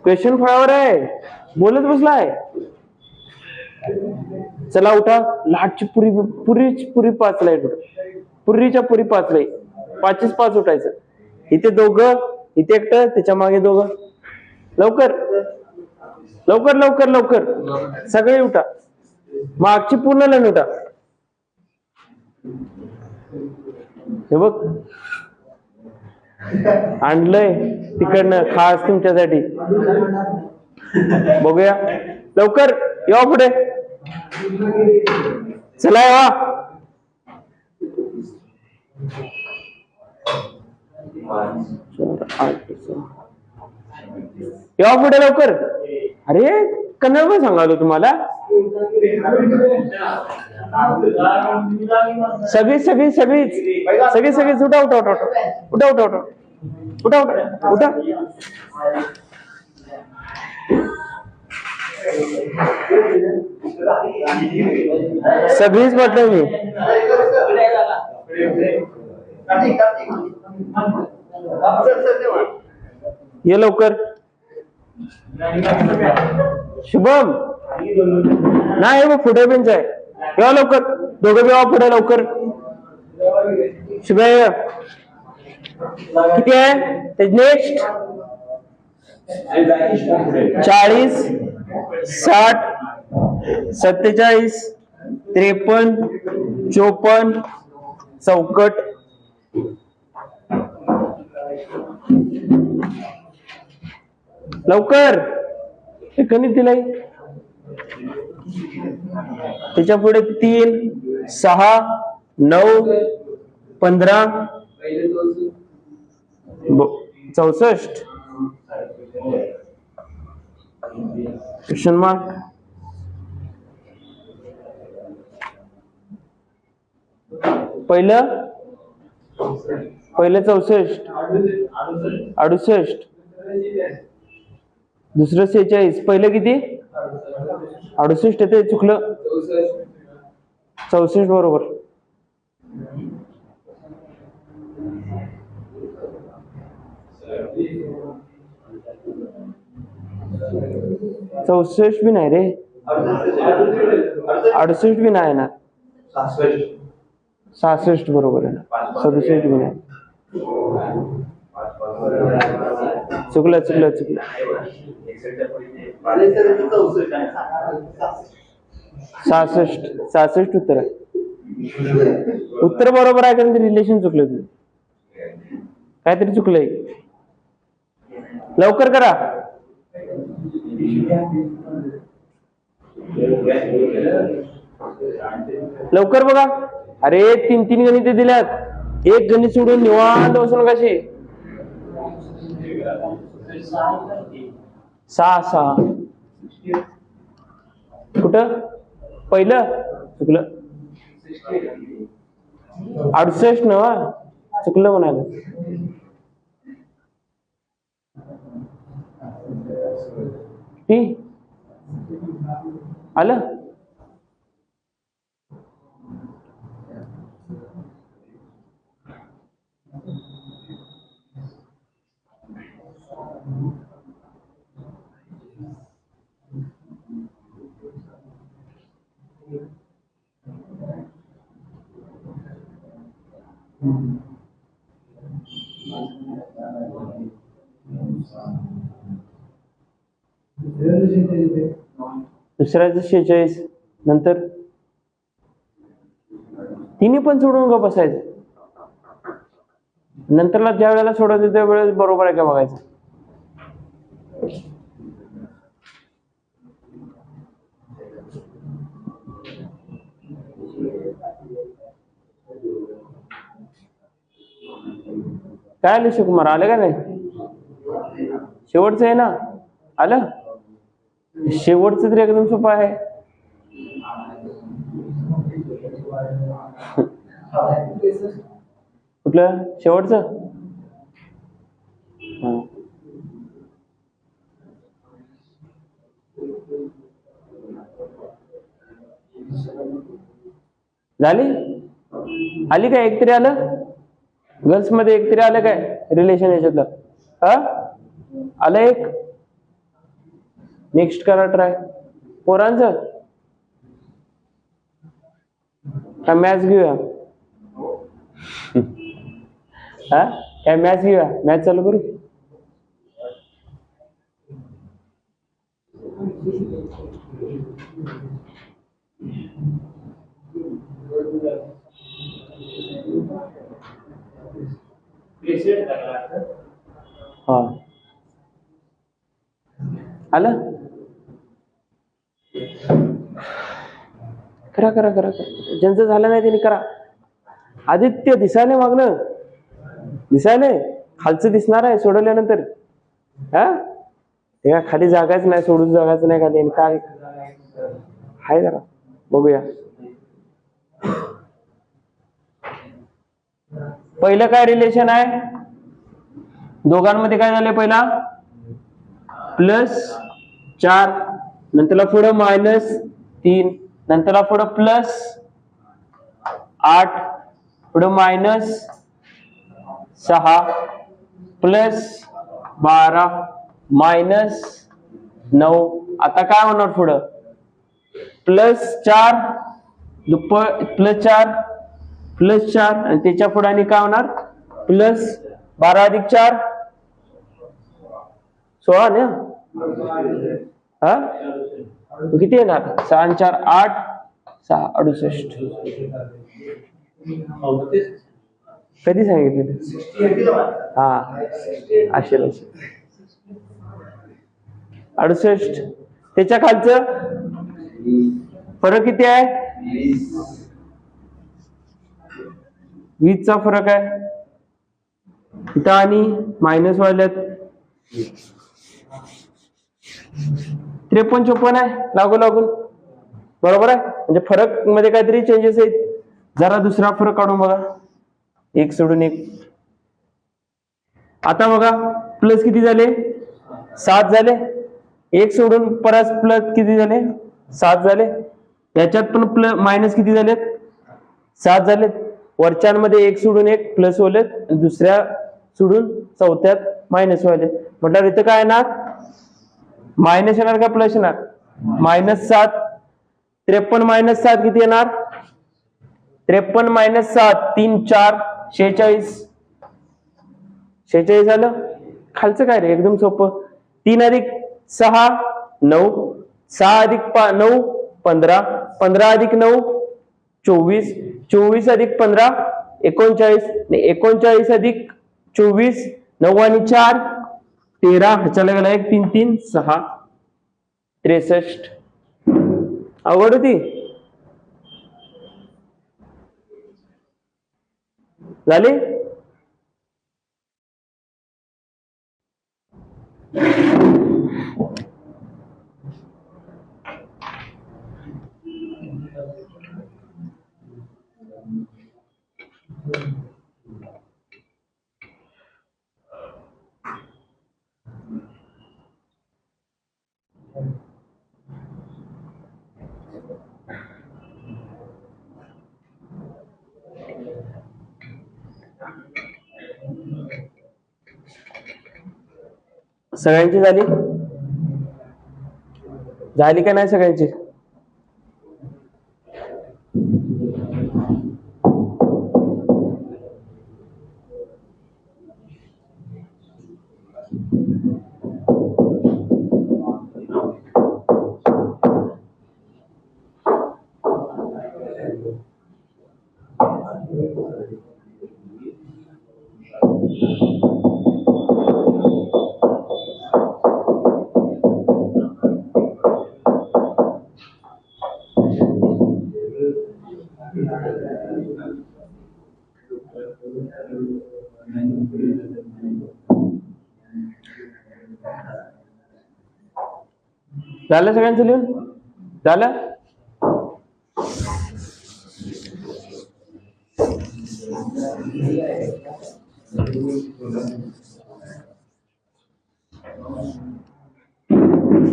Question फळावर आहे, बोलत बसलाय. चला उठा. लाटची पुरी पुरी 5 ला पुरीच्या पुरी 5 ला, 5च 5 उठायचं. इथे दोघं, इथे एकटं, त्याच्या मागे दोघं. लवकर लवकर लवकर लवकर सगळे उठा. मागची पूर्ण लाईन उठा. हे बघ आणलंय तिकडनं खास तुमच्यासाठी. बघूया लवकर, या पुढे. चला या. या पुढे लवकर. अरे कन्नड पण सांगालो तुम्हाला. सगळीच सगळीच सगळीच सगळी सगळीच उठा उठा उठा उठा उठा उठा उठा उठा उठा. सगळीच म्हटलं मी. ये लवकर. शुभम नाही मग पुढे बेंच आहे. येवा लवकर, दोघं येवा पुढे लवकर. शुभम किती आहे नेक्स्ट? 40, 60, 47, 53, 54 चौकट. लवकर हे गणित दिलंय. त्याच्या पुढे 3, 6, 9, 15, 64 क्वेश्चन मार्क. पहिलं 64, 68, दुसरं 46, पहिलं किती 68 येते, चुकलं 64 बरोबर. चौसष्ट भी नाही रे, 68 भी नाही ना, 66 बरोबर आहे ना, 67 भी नाही. चुकलं चुकलं चुकलं. 66 उत्तर आहे. उत्तर बरोबर आहे कारण रिलेशन चुकलं तुझं, काहीतरी चुकलंय. लवकर करा. लवकर बघा. अरे 3 गणिते दिल्यात, एक गणित सोडून निवांत बसून कशी. 6 कुठं पहिलं चुकलं, 68 नवा चुकलं म्हणाल. आलं दुसऱ्याचं 46 नंतर तिन्ही पण सोडून ग बसायचं. नंतरला ज्या वेळेला सोडवते त्या वेळेस बरोबर आहे का बघायचं. काय आलं शिवकुमार, आलं का नाही? शेवटचं आहे ना, आलं. शेवटचं तरी एकदम सोपं आहे. कुठलं शेवटचं? झाली? आली काय? एक तरी आलं? गर्ल्स मध्ये एक तरी आलं काय रिलेशन याच्यातलं? हा आलं एक. नेक्स्ट करा ट्राय. पोरांचं काय मॅथ्स घेऊया? हा काय मॅथ्स घेऊया? मॅथ्स चालू करू? हा आलं? करा करा करा करा. ज्यांचं झालं नाही त्यांनी करा. आदित्य दिसायले मागणं दिसायले खालचं दिसणार आहे सोडवल्यानंतर. हा ते काय खाली जागाच नाही, सोडून जागाच नाही खाली. काय हाय जरा बघूया. पहिलं काय रिलेशन आहे दोघांमध्ये? काय झालंय? पहिला +4, नंतरला पुढं -3, नंतरला पुढं +8, पुढं -6, +12, -9. आता काय होणार पुढं? +4, +4, +4 आणि त्याच्या पुढे आणि काय होणार? +12 + 4 16 ना? हा किती येणार? 6 आणि 4 8, 6 68. कधी सांगितलं? हा 68. त्याच्या खालचं फरक किती आहे? 20 चा फरक आहे. इथं आणि मायनस वाढल्यात. 53 54 आहे लागू लागून. बरोबर आहे. म्हणजे फरक मध्ये काहीतरी चेंजेस आहेत. जरा दुसरा फरक काढून बघा. 1 सोडून 1. आता बघा प्लस किती झाले? 7 झाले. 1 सोडून परत प्लस किती झाले? 7 झाले. याच्यात पण प्लस मायनस किती झालेत? 7 झालेत. वरच्यांमध्ये 1 सोडून 1 प्लस होलेत, दुसऱ्या सोडून चौथ्यात मायनस व्हायले. म्हटलं इथं काय येणार? मायनस येणार का प्लस येणार? -7. 53 - 7 किती येणार? 53 - 7 3 4 46. 46 झालं. खालचं काय रे? एकदम सोपं. 3 + 6 9, 6 + 9 15, 15 + 9 24, 24 + 15 39, 39 + 24 9 आणि 4 13. ह्याच्याला गेला 1 3 3 6 63. अवघड होती. झाली? सगळ्यांची झाली? झाली का नाही सगळ्यांची? झालं सगळ्यांचं लिहून? झालं?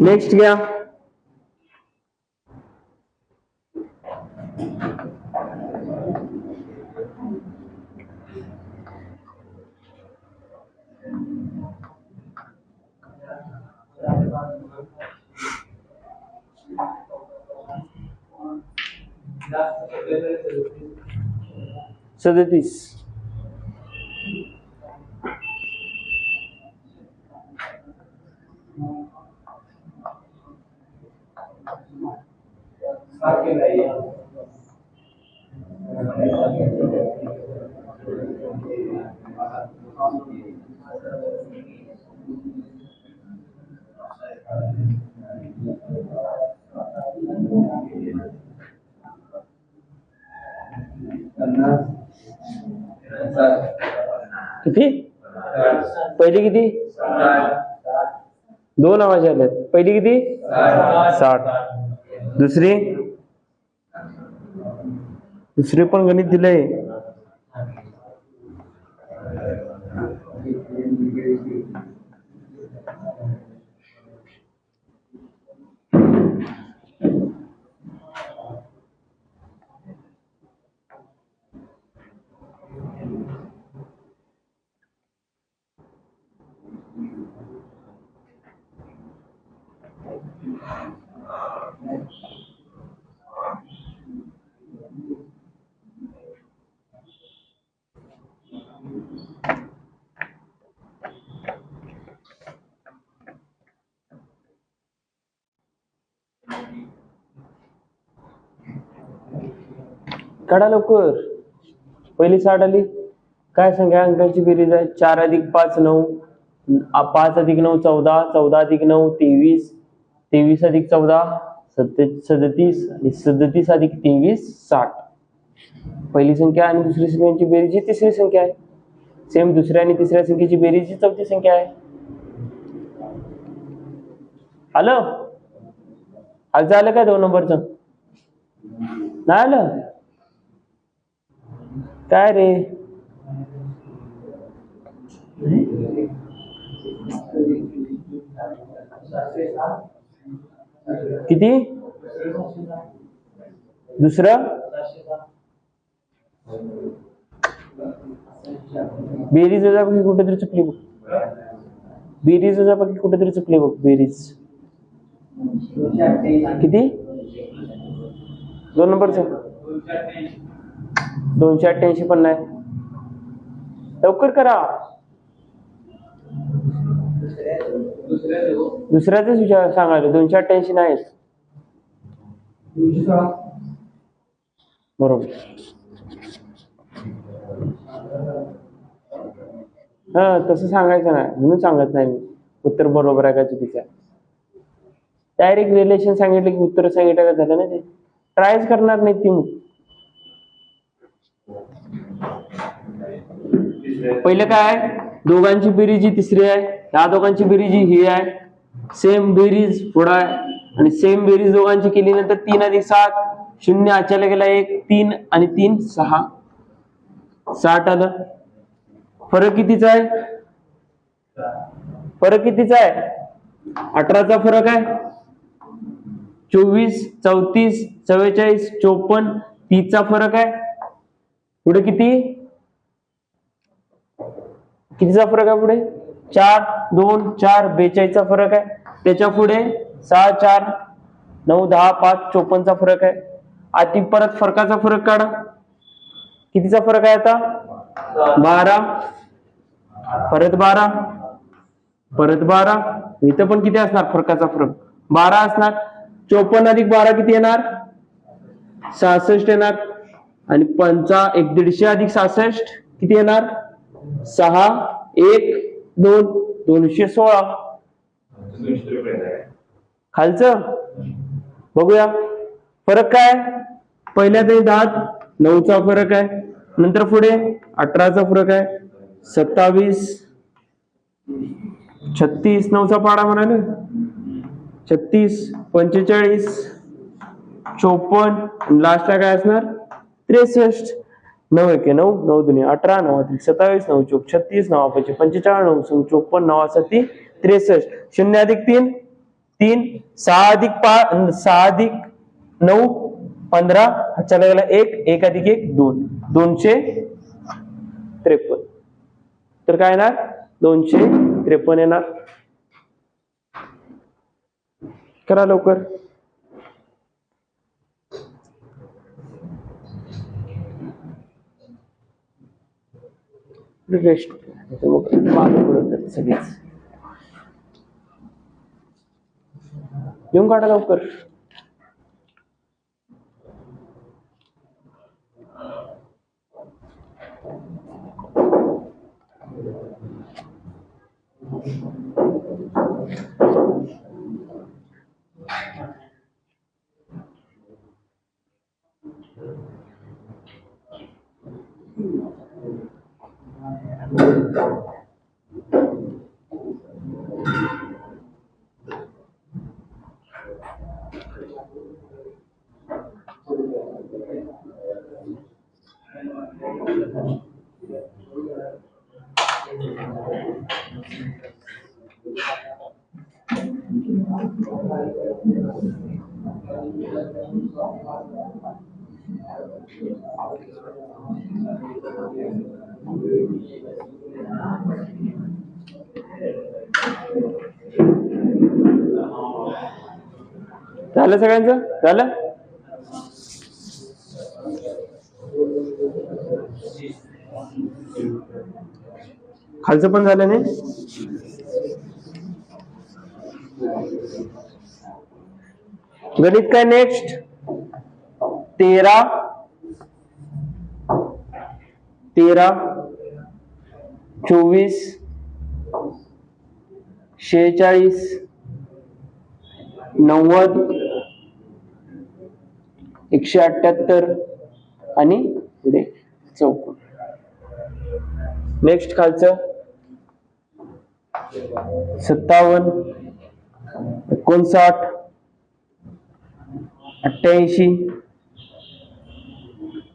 नेक्स्ट घ्या. 37. किती? पहिली किती? 2 आवाज आलेत. पहिली किती? 60. दुसरी पण गणित दिलंय. काढा लवकर. पहिली 60 आली. काय संख्या अंकांची बेरीज आहे? 4 अधिक 5 9, 5 अधिक 9 14, 14 अधिक 9 23, 23 अधिक 14 37 आणि 37 अधिक 23 60. पहिली संख्या आणि दुसरी संख्यांची बेरीज ही तिसरी संख्या आहे. सेम दुसऱ्या आणि तिसऱ्या संख्येची बेरीज ही चौथी संख्या आहे. आलं आलं काय 2 नंबरचं? नाही आलं काय रे? किती? दुसरं बेरीज वजाबाकी कुठेतरी चुकली बघ. बेरीज वजाबाकी कुठेतरी चुकली बघ. बेरीज किती? 2 नंबरचं 288 पण नाही. लवकर करा. दुसऱ्याच विचार सांगायला 288 नाही. बरोबर. हा तसं सांगायचं नाही म्हणून सांगत नाही मी उत्तर बरोबर आहे का चुकीचं आहे. डायरेक्ट रिलेशन सांगितलं की उत्तर सांगितलं का झालं ना. ते ट्रायच करणार नाही ती. मग पहिलं काय? दोघांची बेरीज ही तिसरी आहे. या दोघांची बेरीज ही आहे. सेम बेरीज पुढे आहे आणि सेम बेरीज दोघांची केली नंतर 3 अधिक 7 0 आच्याला गेला 1 3 आणि 3 6 60 आलं. फरक कितीचा आहे? फरक कितीचा आहे? 18चा फरक आहे. 24 34 44 54 30चा फरक आहे. पुढे कितीचा फरक आहे? पुढे 4 2 4 42चा फरक आहे. त्याच्या पुढे 6 4 9 10 5 54चा फरक आहे. आधी परत फरकाचा फरक काढा. कितीचा फरक आहे आता? 12 परत 12 परत 12. इथं पण किती असणार फरकाचा फरक? 12 असणार. 54 अधिक 12 किती येणार? 66 येणार. आणि 150 अधिक 66 किती येणार? 6 1 2 216. खालचं बघूया फरक काय? पहिल्या 10 9चा फरक आहे. नंतर पुढे 18चा फरक आहे. 27 36 9चा पाडा म्हणाले. 36 45 54 लास्टला काय असणार? 63. 9 1 9 9 2 18 9 27 9 चौक 36 9 5 45 9 54 9 7 63. 0 अधिक 3 3 6 अधिक 5 6 अधिक 9 15 चला गेला 1 1 अधिक 1 2 253. तर काय येणार? 253 येणार. करा लवकर. रेस्ट मग मागे पुढे होतात सगळेच. लिहून काढा लवकर. झालं सगळ्यांचं? झालं? खालचं पण झालं नाही? गणित काय नेक्स्ट? 13 24 46 90 178 आणि पुढे चौकोन. नेक्स्ट खालचं 57 59 88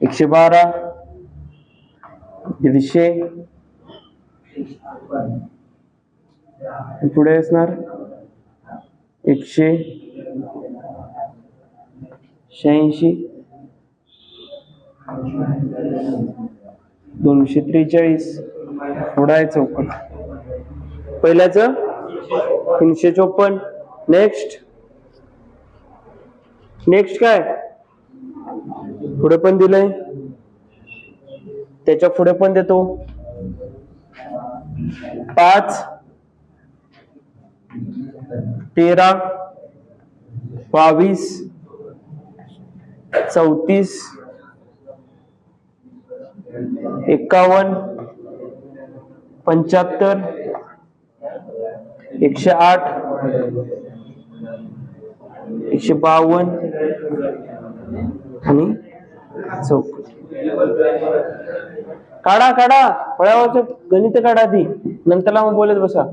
112 150 पुढे असणार 186 243 पुढे आहे चौकोन. पहिल्याच 354. नेक्स्ट काय पुढे पण दिलंय, त्याच्या पुढे पण देतो 5 13 22 34 51 75 108 152 आणि चौकोन. काढा फळ्यावरचं गणित काढा आधी, नंतरला मग बोलत बसा.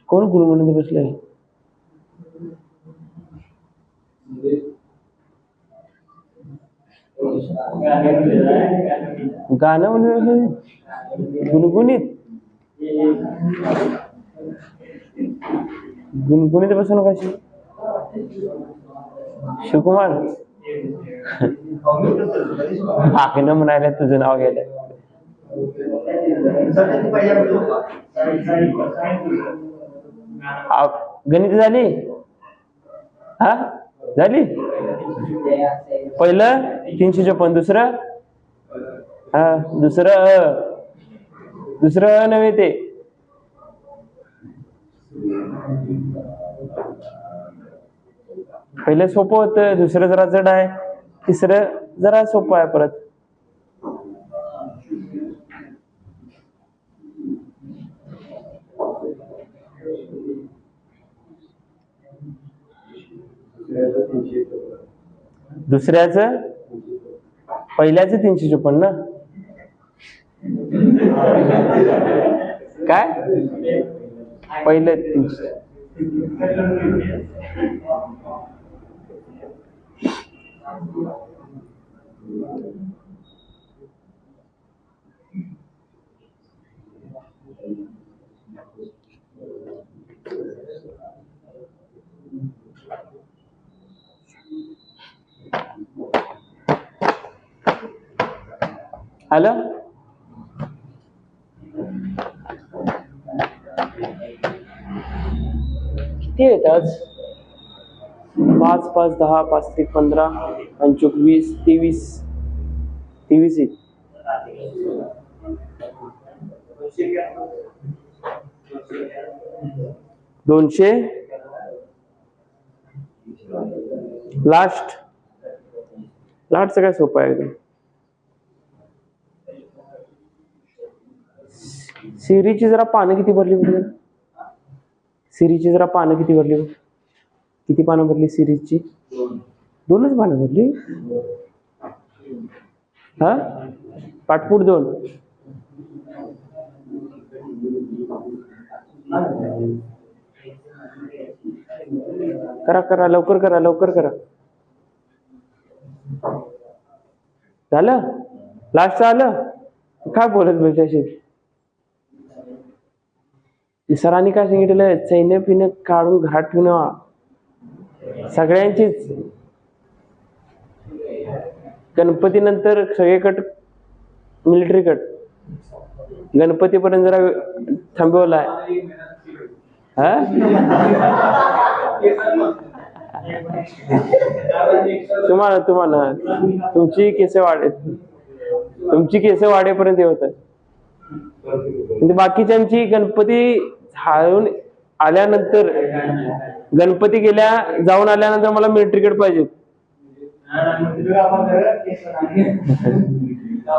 कोण गुणगुणत बसलाय? गाणं म्हणून गुणगुणित बसून कशी? शिवकुमार न म्हणायला तुझं नाव गेलं. गणित झाली? हा झाली. पहिलं 354, दुसरं नव्हे ते पहिलं सोपं होतं, दुसरं जरा जड आहे, तिसरं जरा सोपं आहे. परत दुसऱ्याच पहिल्याच 354 काय पहिलं 300. आलं? किती आहेत आज? 5 5 10 5 3 15 5 20 23 आहेत. 200 लास्टचं काय सोपं आहे एकदम. सिरीची जरा पानं किती भरली बरं? सिरीची जरा पानं किती भरली? किती पानं भरली सिरीजची? 2च पानं भरली. हा, पाटपूट 2. करा लवकर करा. झालं? लास्टचं आलं? काय बोलत बसायची? सरांनी काय सांगितलं? सैन्य पिणं काढून घरात ठेवणं सगळ्यांचीच. गणपती नंतर सगळे कट मिलिटरी कट. गणपतीपर्यंत जरा थांबवलाय. हा, तुम्हाला तुमची केस वाढेपर्यंत होत. बाकीच्यांची गणपती हाळून आल्यानंतर, गणपती जाऊन आल्यानंतर मला मिलिटरी कट पाहिजे.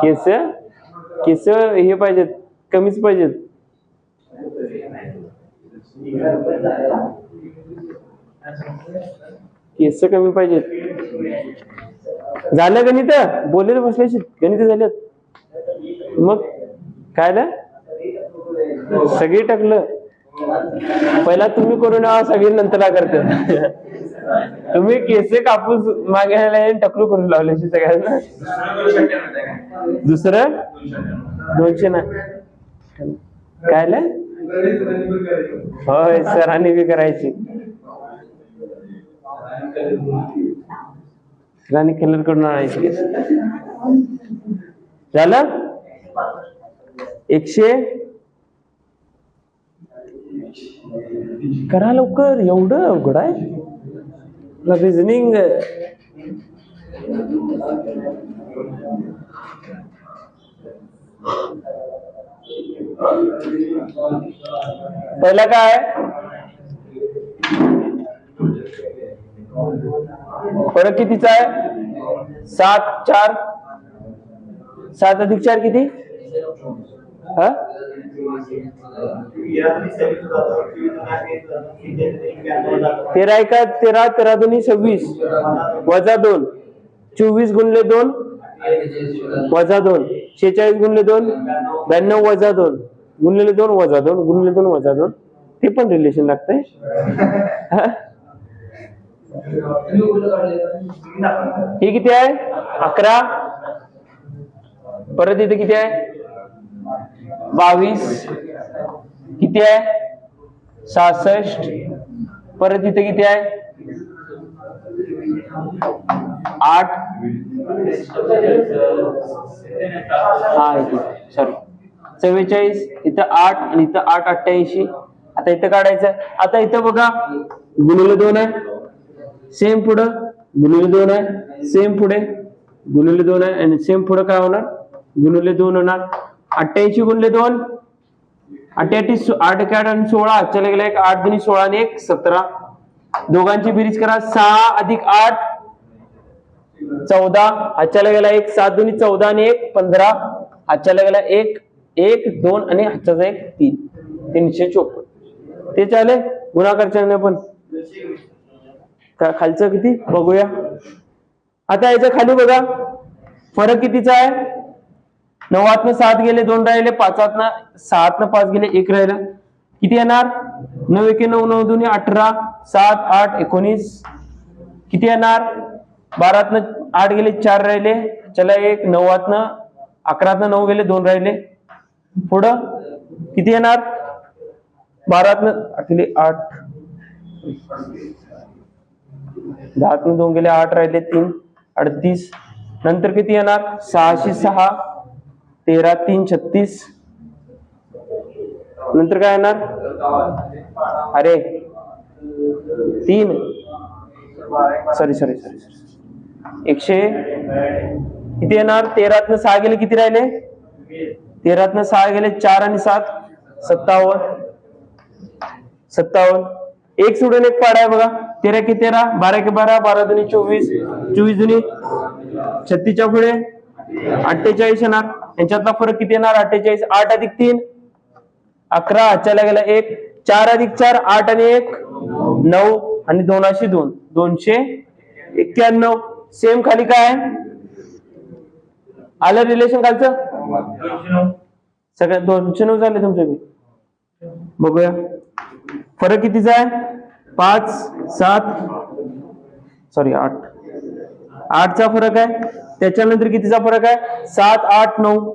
केस हे पाहिजेत, कमीच पाहिजेत. केस कमी पाहिजेत. झालं गणित? बोलले बसल्याशी गणित झालेत. मग काय ना, सगळी टाकलं. पहिला तुम्ही करून सगळी नंतर करते. तुम्ही केस कापूस मागायला टकलू करून लावल्याशी सगळ्यांना. दुसरं 200 ना काय? होय, सरांनी बी करायची. सरांनी कलर करून आणायची. झालं? 100 करा लवकर. एवढं अवघड आहे रिझनिंग? पहिला काय? फरक कितीचा आहे? 7 4 7 अधिक 4 किती? हा, 13 एका 13 13 दोन्ही 26 वजा 2 24 गुणले 2 वजा 2 46 गुणले 2 92 वजा 2 गुणलेले 2 वजा 2 गुणलेले 2 वजा 2. ते पण रिलेशन लागतंय. हे किती आहे? 11. परत इथे किती आहे? 22. किती आहे? 66. परत इथे किती आहे? 8. हा, सॉरी 44. इथं 8 आणि इथं 8 88. आता इथं काढायचं. आता इथं बघा, गुणिले 2 आहे, सेम पुढं गुणिले 2 आहे, सेम पुढे गुणिले 2 आहे, आणि सेम पुढे काय होणार? गुणिले 2 होणार. 88 गुणिले 2 88 8 8 आणि 16. चला गेला 8 2 16 आणि 1 17. दोघांची बेरीज करा. 6 अधिक 8 14. हातच्याला गेला 1 7 2 14 आणि 1 15. हातच्याला गेला 1 1 2 आणि हातचा 1 3 354. ते चाले गुणाकार चिन्ह पण. खालचं किती बघूया. आता याच्या खाली बघा फरक कितीचा आहे? 9 7 गेले 2 राहिले, 5 7 5 गेले 1 राहिला. किती येणार? 9 1 9 9 2 18 7 8 19. किती येणार? 12 8 गेले 4 राहिले, चला 1 9 11 9 गेले 2 राहिले. पुढं किती येणार? 12 8 10 2 गेले 8 राहिले 3 38. नंतर किती येणार? 606 13 3 36. नंतर काय येणार? अरे 3 सॉरी 100 किती येणार? 13तनं 6 गेले, किती राहिले? 13तनं 6 गेले, 4 आणि 7 57. एक सोडून एक पाडा आहे बघा. 13 की 13, 12 की 12, 12 दुनी 24, 24 दुनी 36च्या पुढे 48 येणार. यांच्यातला फरक किती येणार? 48. 8 अधिक 3 11, चला गेला 1, 4 अधिक 4 8 आणि 1 9 आणि 2 2 291. सेम खाली काय आलं रिलेशन खालचं? सगळ्यात 209 झाले तुमचे. बघूया फरक कितीचा आहे? 5 7 सॉरी 8चा फरक आहे. त्याच्यानंतर कितीचा फरक आहे? 7 8 9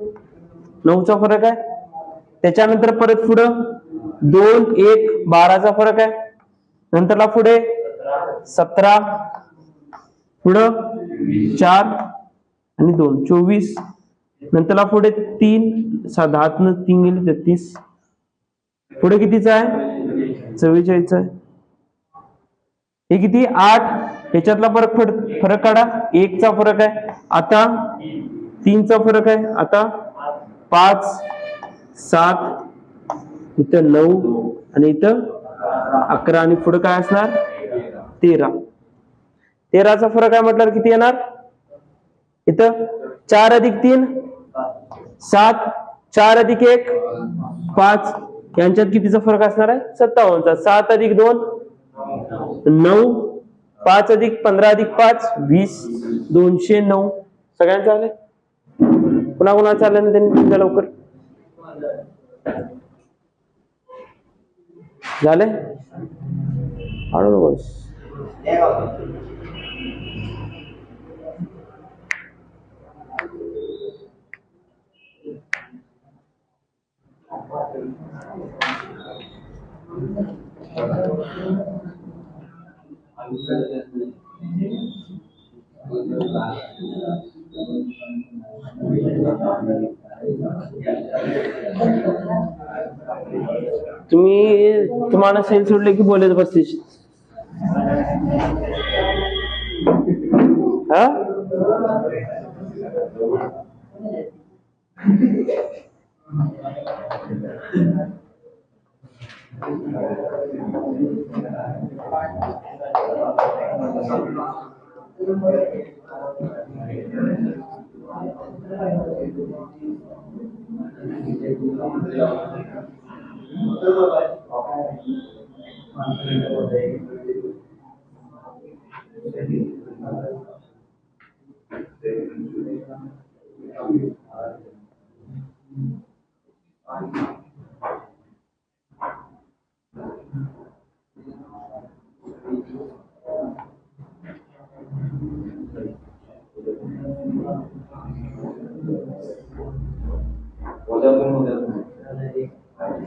9चा फरक आहे. त्याच्यानंतर परत पुढं 2 1 12चा फरक आहे. नंतरला पुढे 17, पुढं 4 आणि 2 24. नंतरला पुढे 3 10 3 गेले 33. पुढे कितीचा आहे? 44चा आहे. हे किती? 8. ह्याच्यातला फरक काढा. 1चा फरक आहे. आता 3चा फरक आहे. आता 5 7 इथं 9 आणि इथं 11 आणि पुढे काय असणार? 13. 13चा फरक आहे म्हटल्यावर किती येणार? इथं 4 अधिक 3 7, 4 अधिक 1 5. यांच्यात कितीचा फरक असणार आहे? 57चा. 7 अधिक 2 9, 5 अधिक 15 अधिक 5 20, 209. सगळ्यांचं आलंय? पुन्हा कुणाचं आलं ना त्यांनी तुमच्या लवकर झाले? बस तुम्हाला सेल सोडले की बोलत बसते. हा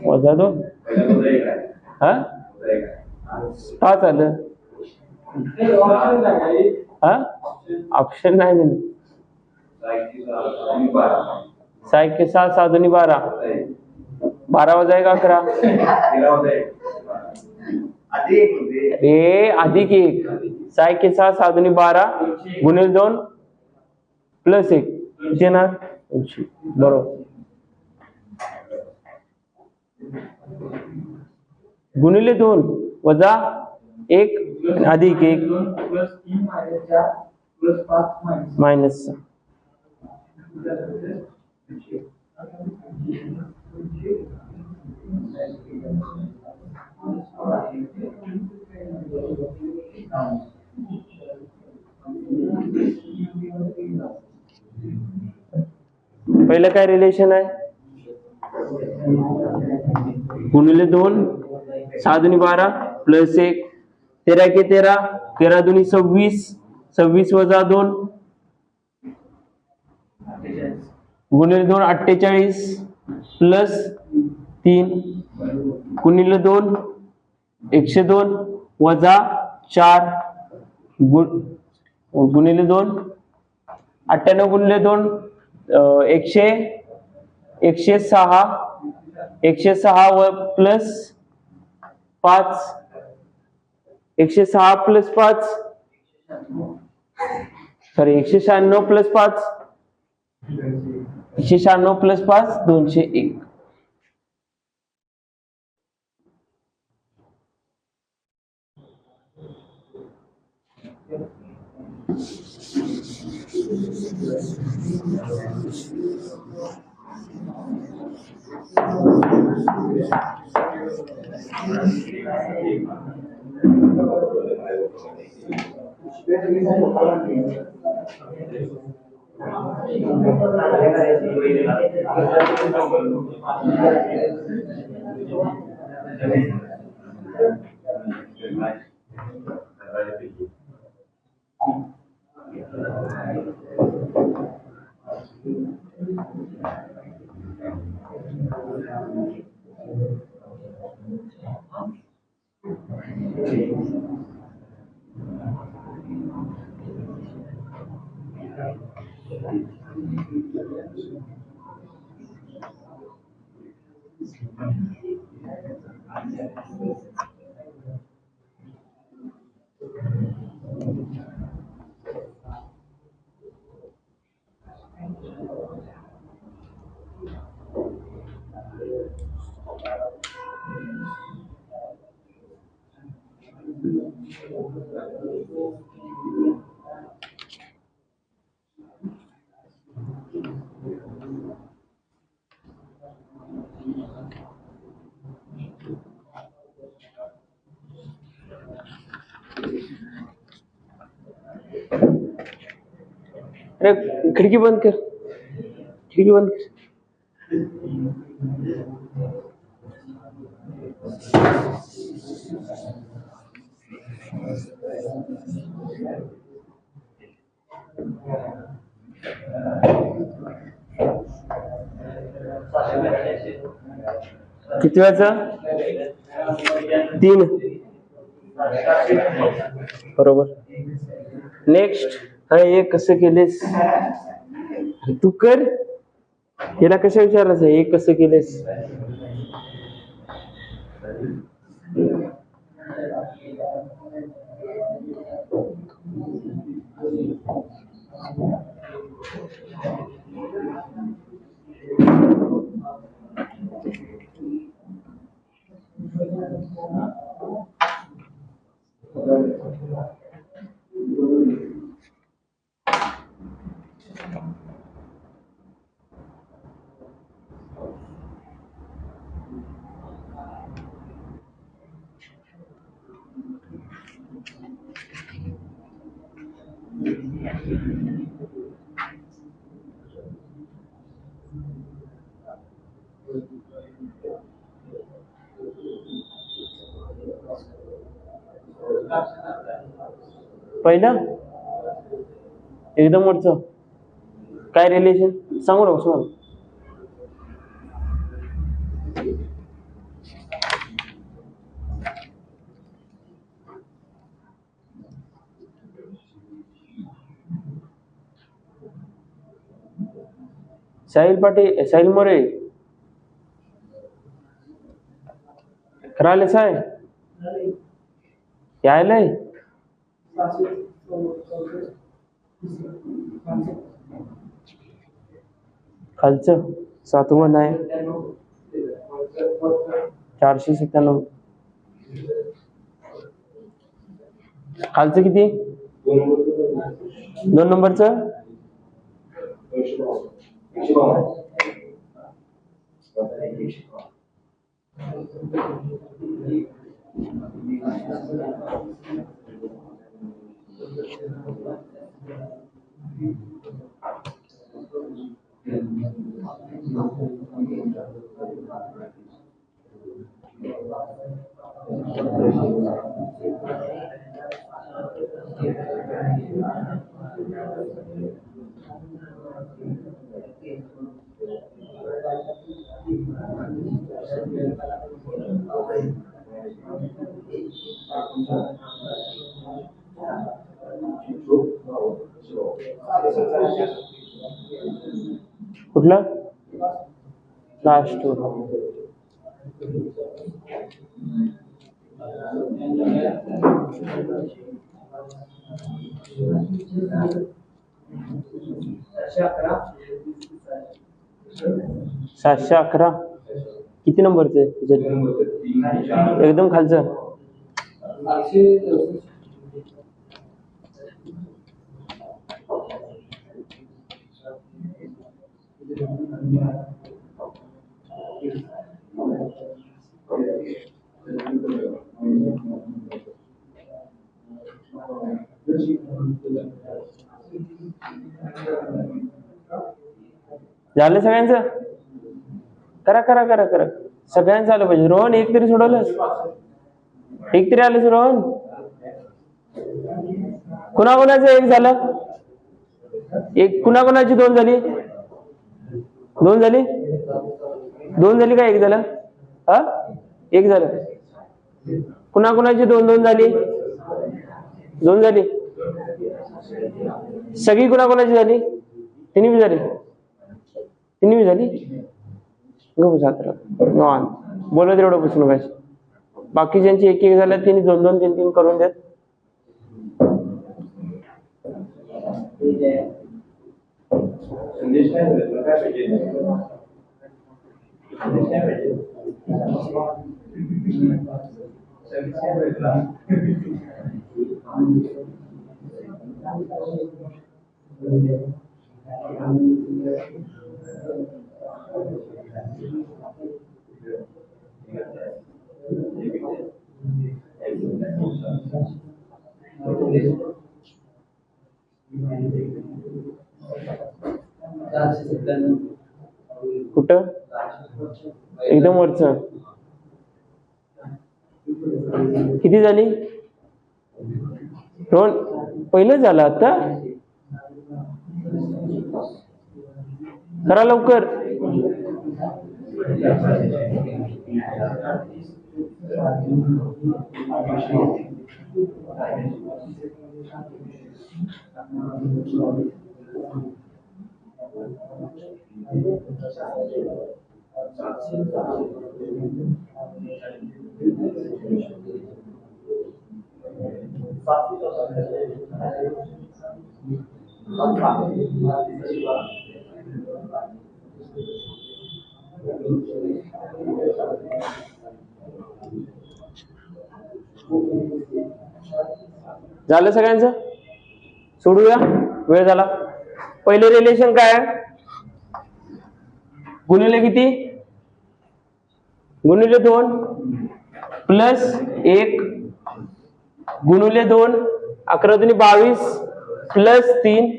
वजा 2 हा 5 आलं. हा ऑप्शन नाही दिलं. 6 के 6 7 दुनी 12, 12 वजा 1 11. अरे अधिक 1. 6 के 6 7 दुनी 12 गुणिले 2 प्लस 1 किती येणार? बरोबर. गुणिले 2 वजा 1 अधिक 1 मायनस 6. पहिलं काय रिलेशन आहे? गुणिले 2 6 दुनी 12 प्लस 1 13 के 13 13 दुनी 26 26 वजा 2 गुणिले 2 48 प्लस 3 गुणिले 2 102 वजा 4 गुणिले 2 98 गुणिले 2 100 106 106 व plus 5 106 plus 5 sorry 196 plus 5 196 plus 5 201. अरे खिडकी बंद कर, खिडकी बंद कर. किती वेळाचा 3 बरोबर. नेक्स्ट हे कसं केलेस तू कर, याला कसं विचारायचं हे कसं केलेस. पहिलं एकदम वरचं काय रिलेशन सांगू नको सांग. साहिल पाटील, साहिल मोरे करायला साय यायलंय खालचं 7वं नाही 497. खालचं किती 2 नंबरचं कुठलं लास्ट सातशे अकरा किती नंबरचं आहे त्याच्यात? एकदम खालचं. झालं सगळ्यांचं? करा करा करा करा, सगळ्यांचं आलं पाहिजे. रोहन एक तरी सोडवलंस? एक तरी आलंस रोहन? कुणाकुणाचं एक झालं? एक कुणाकुणाची दोन झाली? दोन झाली? दोन झाली का एक झालं? हा, एक झालं. कुणाकुणाची दोन दोन झाली? दोन झाली. सगळी कुणाकुणाची झाली? तिन्ही बी झाली? तिन्ही बी झाली? बोलत एवढं पुसून पाहिजे. बाकी ज्यांची एक एक झाल्या तिने दोन दोन तीन तीन करून देत. कुठं? एकदम वरच. किती झाली? दोन. पहिलं झालं आता. करा लवकर. झालं सगळ्यांचं? सोडूया, वेळ झाला. पहिले रिलेशन काय आहे? गुणिले किती? गुणिले 2 प्लस 1 गुणिले 2 11 दुनी 22 प्लस 3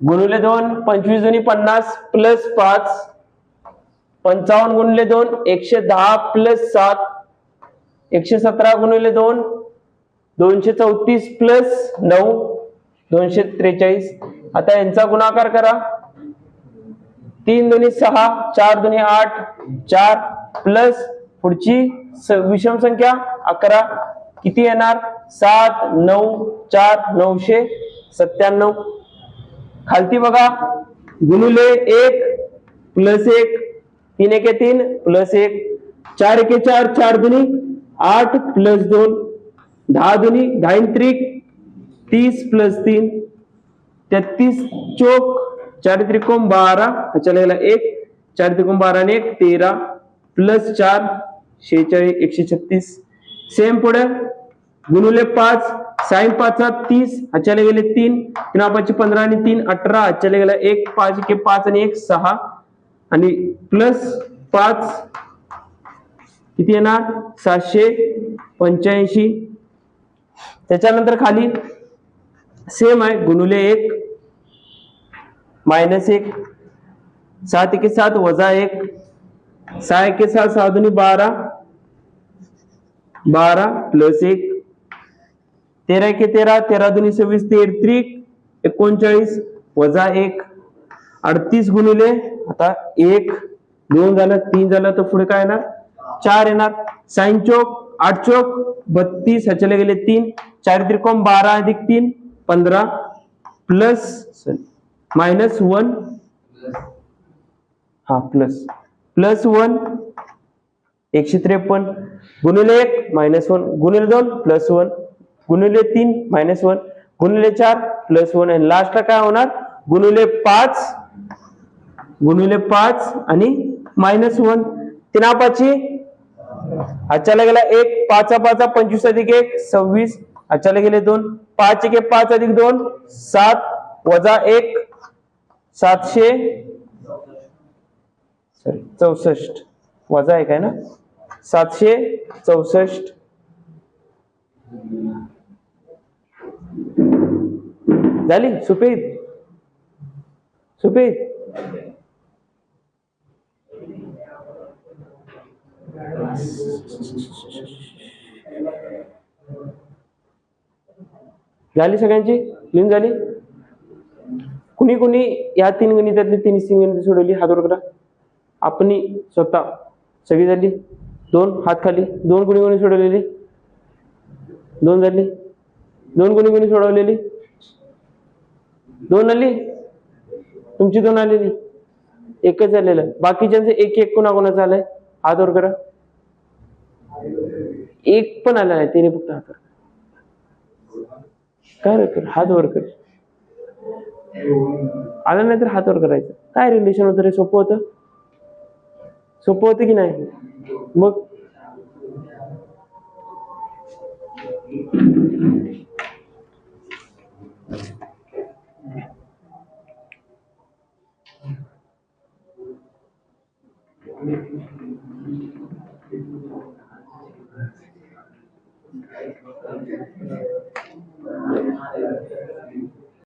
गुणिले 2 25 दुनी 50 प्लस 5 55 गुणिले 2 110 प्लस 7 117 गुणिले 2 234 प्लस 9 243. आता यांचा गुणाकार करा. 3 दुनी 6 4 दुनी 8 4 प्लस पुढची विषम संख्या 11 किती येणार? 7 9 4 997. खालती बघा, गुणिले 1 प्लस 1 3 1 3 प्लस 1 4 1 4 4 दुनी 8 प्लस 2 10 दुनी 10 त्रिक 30 प्लस 3 33 चौक 4 त्रिकोण 12 चला 1 4 त्रिकोण 12 आणि 1 13 प्लस 4 46 136. सेम पुढे गुणिले 5 साइन 5 30 चले गेले 3 3 5 15 आणि 3 18 चले गेला 1 5 1 5 आणि 1 6 आणि प्लस 5 किती येणार? 785. त्याच्यानंतर खाली सेम आहे, गुणिले 1 मायनस 1 7 1 7 वजा 1 6 1 7 6 दुनी 12 12 प्लस 1 13 1 13 13 दुनी 26 13 त्रिक 39 वजा 1 38 गुणिले आता 1 2 झालं 3 झालं तर पुढे काय येणार? 4 येणार. साइन चौक 8 चौक 32 चले गेले 3 4 त्रिकोण 12 अधिक 3 15 प्लस मायनस 1 हा प्लस प्लस 1 153 गुणिले 1 -1 गुणिले 2 +1 गुणिले 3 -1 गुणिले 4 +1 आणि लास्टला काय होणार गुणिले 5 आणि -1 3 आजच्याला गेला 1 5 5 25 अधिक 1 26 आजच्याला गेले 2 5 1 5 अधिक 2 7 वजा 1 700 64 वजा 1 आहे ना 764 झाली सुपेत झाली सगळ्यांची लिहून झाली कुणी कुणी या 3 गणितातली 3 गणित सोडवली हात वर करा आपण स्वतः सगळी झाली 2 हात खाली 2 कुणी कुणी सोडवलेली 2 झाली 2 कुणी कुणी सोडवलेली 2 आली तुमची 2 आलेली एकच झालेलं बाकीच्यांचे एक एक कोणाकोणाचं आलंय हात वर करा एक पण आला नाही तिने फक्त हात वर काय कर हात वर कर आलं नाही तर हात वर करायचं काय रिलेशन होतं रे सोपं होतं की नाही मग